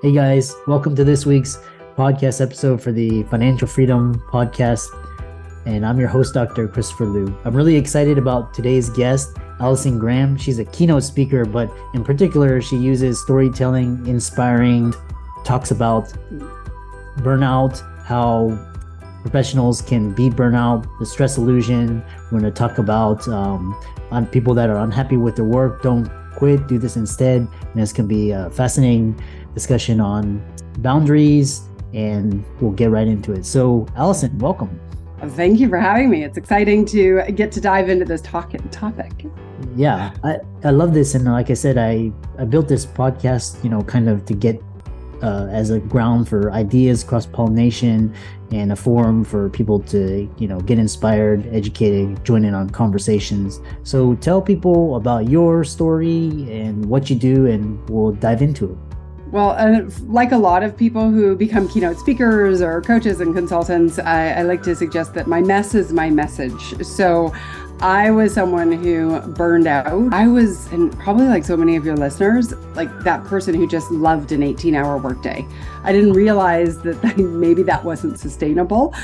Hey guys, welcome to this week's podcast episode for the Financial Freedom Podcast. And I'm your host, Dr. Christopher Liu. I'm really excited about today's guest, Allison Graham. She's a keynote speaker, but in particular, she uses storytelling, inspiring, talks about burnout, how professionals can beat burnout, the stress illusion. We're going to talk about on people that are unhappy with their work. Don't quit, do this instead. And this can be a fascinating discussion on boundaries, and we'll get right into it. So, Allison, welcome. Thank you for having me. It's exciting to get to dive into this topic. Yeah, I love this. And like I said, I built this podcast, kind of to get as a ground for ideas, cross-pollination, and a forum for people to, get inspired, educated, join in on conversations. So tell people about your story and what you do, and we'll dive into it. Well, like a lot of people who become keynote speakers or coaches and consultants, I like to suggest that my mess is my message. So I was someone who burned out. I was, and probably like so many of your listeners, like that person who just loved an 18-hour workday. I didn't realize that maybe that wasn't sustainable.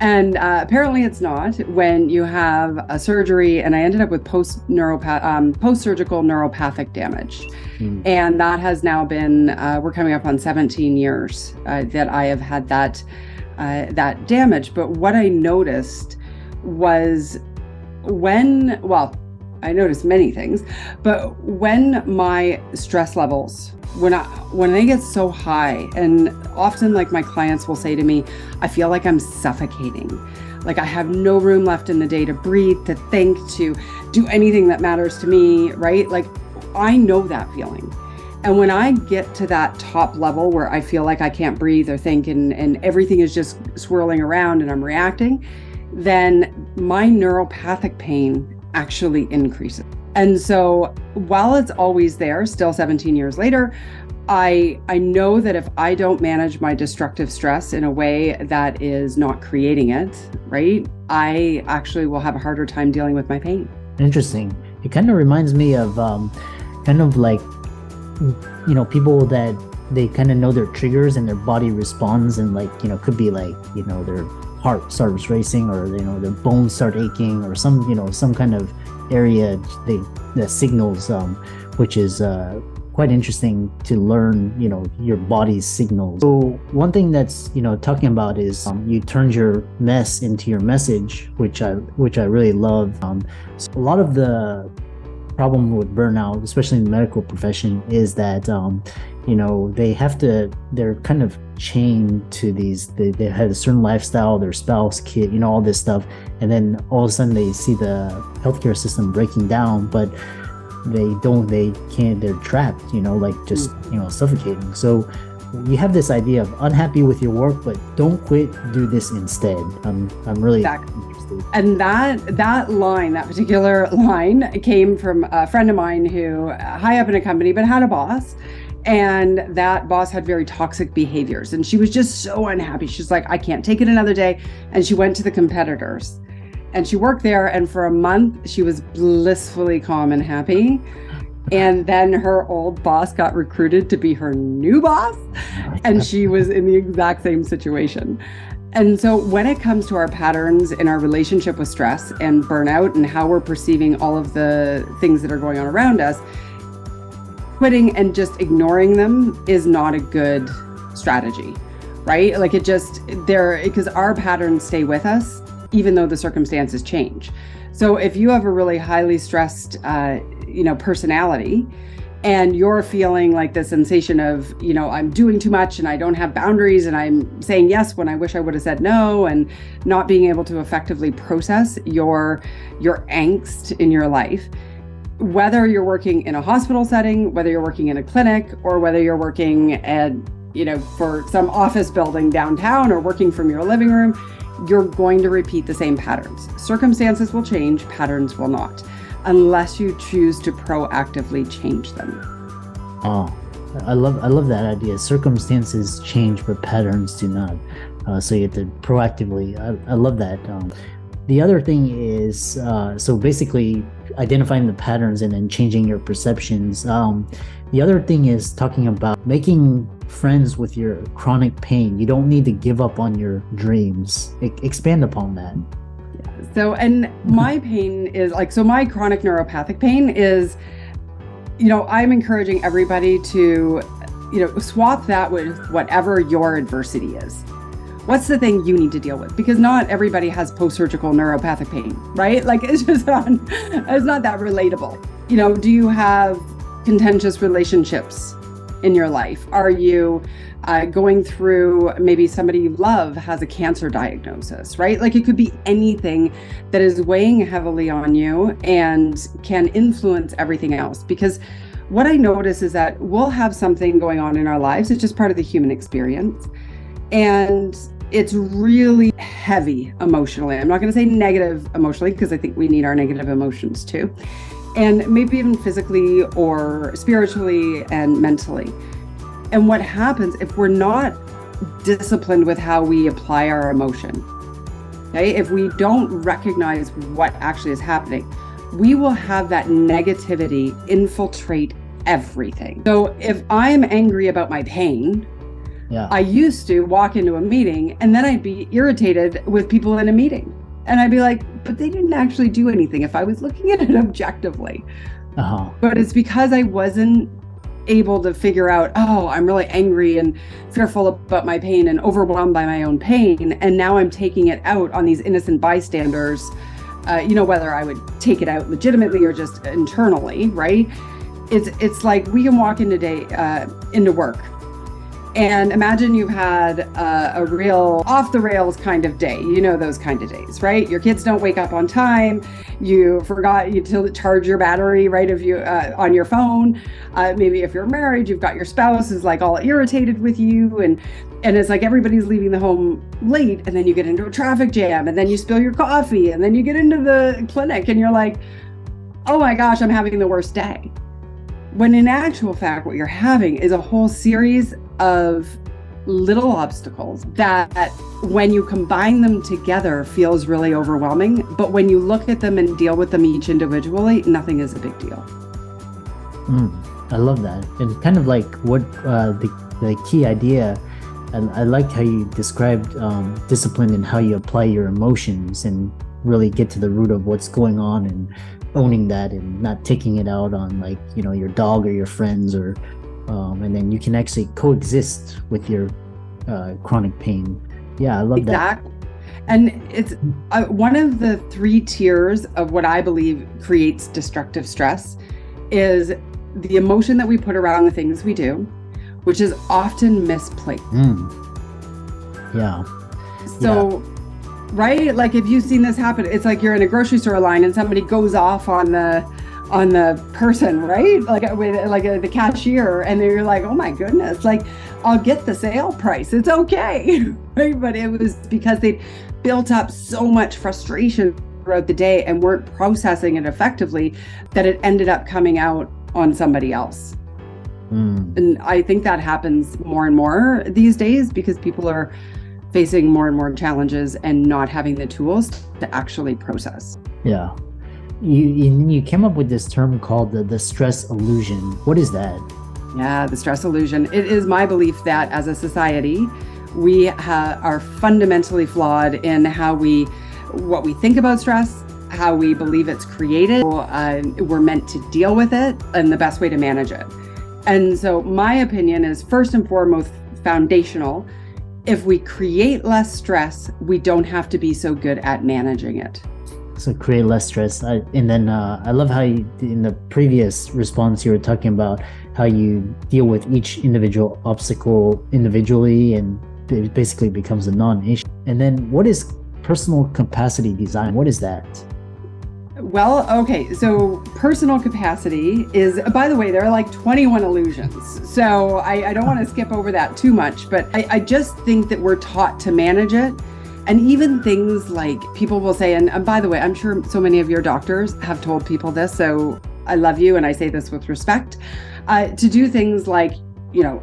And apparently it's not when you have a surgery, and I ended up with post-surgical neuropathic damage. And that has now been, we're coming up on 17 years that I have had that damage. But what I noticed was I noticed many things, but when my stress levels, when they get so high, and often like my clients will say to me, I feel like I'm suffocating. Like I have no room left in the day to breathe, to think, to do anything that matters to me, right? Like I know that feeling. And when I get to that top level where I feel like I can't breathe or think and everything is just swirling around and I'm reacting, then my neuropathic pain actually increases. And so while it's always there, still 17 years later, I know that if I don't manage my destructive stress in a way that is not creating it, right, I actually will have a harder time dealing with my pain. Interesting. It kind of reminds me of people that they kind of know their triggers and their body responds, and could be their heart starts racing, or their bones start aching, or some kind of area that signals, which is quite interesting to learn your body's signals. So one thing that's talking about is you turned your mess into your message, which I really love. So a lot of the problem with burnout, especially in the medical profession, is that they're kind of chained to they had a certain lifestyle, their spouse, kid, all this stuff, and then all of a sudden they see the healthcare system breaking down, but they're trapped, suffocating. So you have this idea of unhappy with your work, but don't quit, do this instead. I'm really interested. And that particular line came from a friend of mine who high up in a company, but had a boss. And that boss had very toxic behaviors. And she was just so unhappy. She's like, I can't take it another day. And she went to the competitors. And she worked there. And for a month, she was blissfully calm and happy. And then her old boss got recruited to be her new boss. And she was in the exact same situation. And so when it comes to our patterns in our relationship with stress and burnout and how we're perceiving all of the things that are going on around us, quitting and just ignoring them is not a good strategy, right? Like because our patterns stay with us, even though the circumstances change. So if you have a really highly stressed, personality, and you're feeling like the sensation of, I'm doing too much and I don't have boundaries and I'm saying yes when I wish I would have said no, and not being able to effectively process your angst in your life, whether you're working in a hospital setting, whether you're working in a clinic, or whether you're working at, for some office building downtown, or working from your living room, you're going to repeat the same patterns. Circumstances will change, patterns will not, unless you choose to proactively change them. Oh, I love that idea. Circumstances change, but patterns do not. So you have to proactively. I love that. The other thing is, so basically identifying the patterns and then changing your perceptions. The other thing is talking about making friends with your chronic pain. You don't need to give up on your dreams. Expand upon that. So, and my pain is like, so my chronic neuropathic pain is, I'm encouraging everybody to, swap that with whatever your adversity is. What's the thing you need to deal with? Because not everybody has post-surgical neuropathic pain, right? Like it's not that relatable. Do you have contentious relationships in your life? Are you going through, maybe somebody you love has a cancer diagnosis, right? Like it could be anything that is weighing heavily on you and can influence everything else. Because what I notice is that we'll have something going on in our lives. It's just part of the human experience. And it's really heavy emotionally. I'm not going to say negative emotionally, because I think we need our negative emotions too. And maybe even physically or spiritually and mentally. And what happens if we're not disciplined with how we apply our emotion, okay? If we don't recognize what actually is happening, we will have that negativity infiltrate everything. So if I'm angry about my pain, I used to walk into a meeting and then I'd be irritated with people in a meeting. And I'd be like, but they didn't actually do anything if I was looking at it objectively. But it's because I wasn't able to figure out, I'm really angry and fearful about my pain and overwhelmed by my own pain. And now I'm taking it out on these innocent bystanders, whether I would take it out legitimately or just internally, right? It's like we can walk into work. And imagine you've had a real off the rails kind of day, those kind of days, right? Your kids don't wake up on time. You forgot to charge your battery, right? If you on your phone, maybe if you're married, you've got your spouse is like all irritated with you, and it's like everybody's leaving the home late, and then you get into a traffic jam, and then you spill your coffee, and then you get into the clinic, and you're like, oh my gosh, I'm having the worst day. When in actual fact, what you're having is a whole series of little obstacles that when you combine them together feels really overwhelming. But when you look at them and deal with them each individually, nothing is a big deal. I love that. And kind of like what the key idea, and I liked how you described discipline and how you apply your emotions and really get to the root of what's going on and owning that and not taking it out on your dog or your friends or and then you can actually coexist with your chronic pain. I love that. And it's one of the 3 tiers of what I believe creates destructive stress is the emotion that we put around the things we do, which is often misplaced. Right? Like if you've seen this happen, it's like you're in a grocery store line and somebody goes off on the person, right? Like the cashier, and you're like, oh my goodness, like I'll get the sale price. It's okay. Right? But it was because they built up so much frustration throughout the day and weren't processing it effectively that it ended up coming out on somebody else. And I think that happens more and more these days because people are facing more and more challenges and not having the tools to actually process. You came up with this term called the stress illusion. What is that? The stress illusion. It is my belief that as a society, we are fundamentally flawed in what we think about stress, how we believe it's created. We're meant to deal with it and the best way to manage it. And so my opinion is first and foremost foundational. If we create less stress, we don't have to be so good at managing it. So create less stress. And then I love how in the previous response, you were talking about how you deal with each individual obstacle individually, and it basically becomes a non-issue. And then what is personal capacity design? What is that? Well, okay, so personal capacity is, by the way, there are like 21 illusions. So I don't want to skip over that too much, but I just think that we're taught to manage it. And even things like people will say, and by the way, I'm sure so many of your doctors have told people this, so I love you and I say this with respect, to do things like,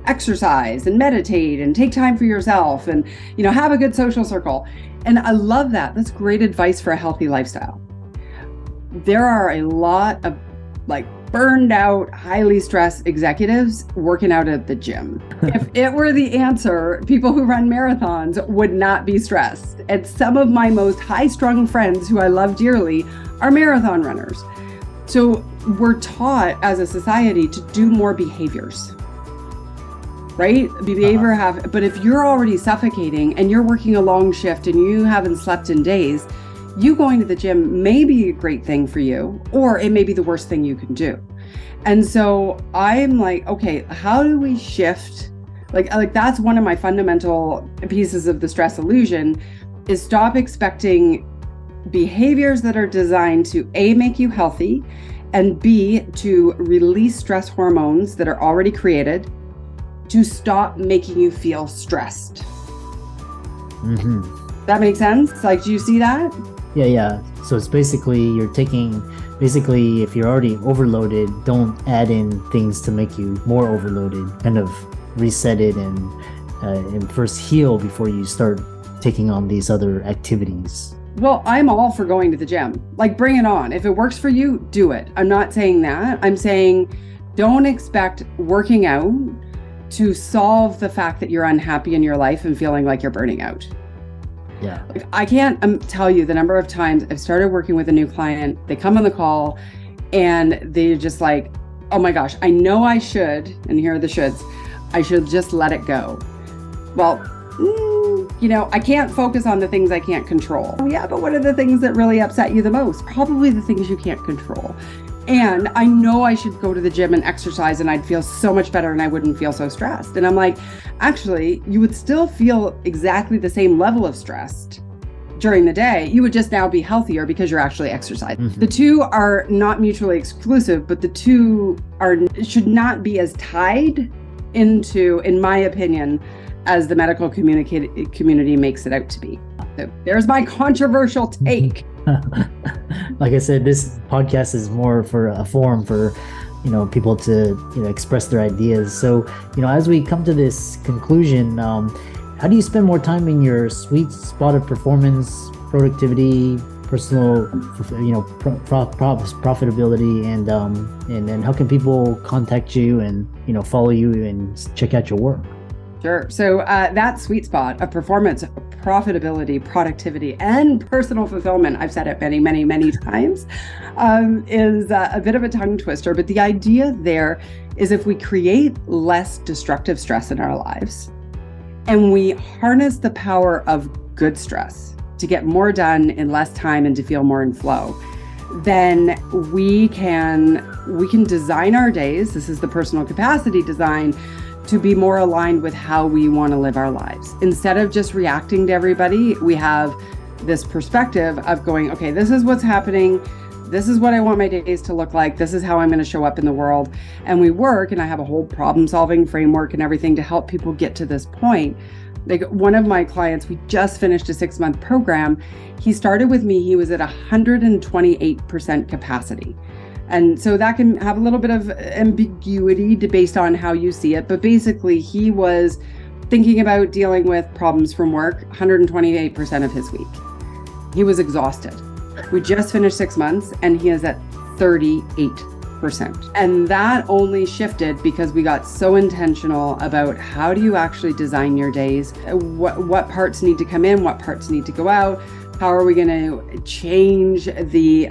exercise and meditate and take time for yourself and, have a good social circle. And I love that. That's great advice for a healthy lifestyle. There are a lot of burned out, highly stressed executives working out at the gym. If it were the answer, people who run marathons would not be stressed. And some of my most high-strung friends who I love dearly are marathon runners. So we're taught as a society to do more behaviors, right? But if you're already suffocating and you're working a long shift and you haven't slept in days, you going to the gym may be a great thing for you, or it may be the worst thing you can do. And so I'm like, okay, how do we shift? Like that's one of my fundamental pieces of the stress illusion, is stop expecting behaviors that are designed to A, make you healthy, and B, to release stress hormones that are already created, to stop making you feel stressed. That makes sense? Like, do you see that? Yeah. So it's basically if you're already overloaded, don't add in things to make you more overloaded. Kind of reset it and first heal before you start taking on these other activities. Well, I'm all for going to the gym. Like, bring it on. If it works for you, do it. I'm not saying that. I'm saying don't expect working out to solve the fact that you're unhappy in your life and feeling like you're burning out. Yeah. Like, I can't tell you the number of times I've started working with a new client, they come on the call and they're just like, oh my gosh, I know I should, and here are the shoulds, I should just let it go. Well, I can't focus on the things I can't control. Yeah, but what are the things that really upset you the most? Probably the things you can't control. And I know I should go to the gym and exercise and I'd feel so much better and I wouldn't feel so stressed. And I'm like, actually, you would still feel exactly the same level of stress during the day. You would just now be healthier because you're actually exercising. The two are not mutually exclusive, but the two should not be as tied into, in my opinion, as the medical community makes it out to be. So there's my controversial take. Like I said, this podcast is more for a forum for, people to, express their ideas. So, as we come to this conclusion, how do you spend more time in your sweet spot of performance, productivity, personal, profitability, and how can people contact you and, follow you and check out your work? Sure. So that sweet spot of performance, profitability, productivity, and personal fulfillment, I've said it many, many, many times, is a bit of a tongue twister. But the idea there is if we create less destructive stress in our lives and we harness the power of good stress to get more done in less time and to feel more in flow, then we can design our days. This is the personal capacity design, to be more aligned with how we want to live our lives. Instead of just reacting to everybody, we have this perspective of going, okay, this is what's happening. This is what I want my days to look like. This is how I'm going to show up in the world. And we work, and I have a whole problem-solving framework and everything to help people get to this point. Like, one of my clients, we just finished a 6-month program. He started with me, he was at 128% capacity. And so that can have a little bit of ambiguity based on how you see it. But basically, he was thinking about dealing with problems from work 128% of his week. He was exhausted. We just finished 6 months and he is at 38%. And that only shifted because we got so intentional about how do you actually design your days? What parts need to come in? What parts need to go out? How are we going to change the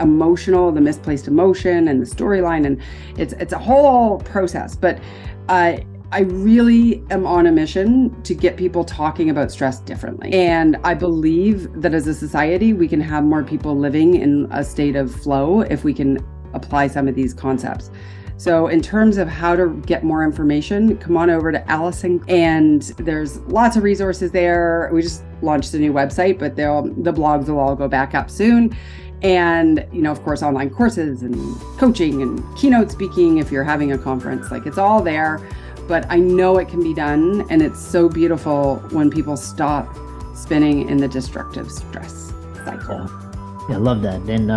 misplaced emotion and the storyline? And it's a whole process. But I really am on a mission to get people talking about stress differently. And I believe that as a society, we can have more people living in a state of flow if we can apply some of these concepts. So in terms of how to get more information, come on over to Allison, and there's lots of resources there. We just launched a new website, but the blogs will all go back up soon. And, of course, online courses and coaching and keynote speaking if you're having a conference, like, it's all there. But I know it can be done, and it's so beautiful when people stop spinning in the destructive stress cycle. Yeah, I love that. And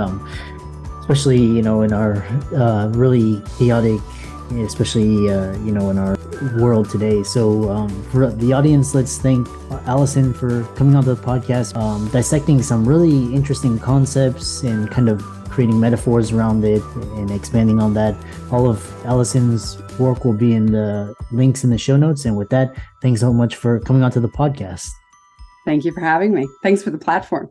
especially, in our really chaotic, especially, in our world today. So for the audience, let's thank Allison for coming on the podcast, dissecting some really interesting concepts and kind of creating metaphors around it and expanding on that. All of Allison's work will be in the links in the show notes. And with that, thanks so much for coming onto the podcast. Thank you for having me. Thanks for the platform.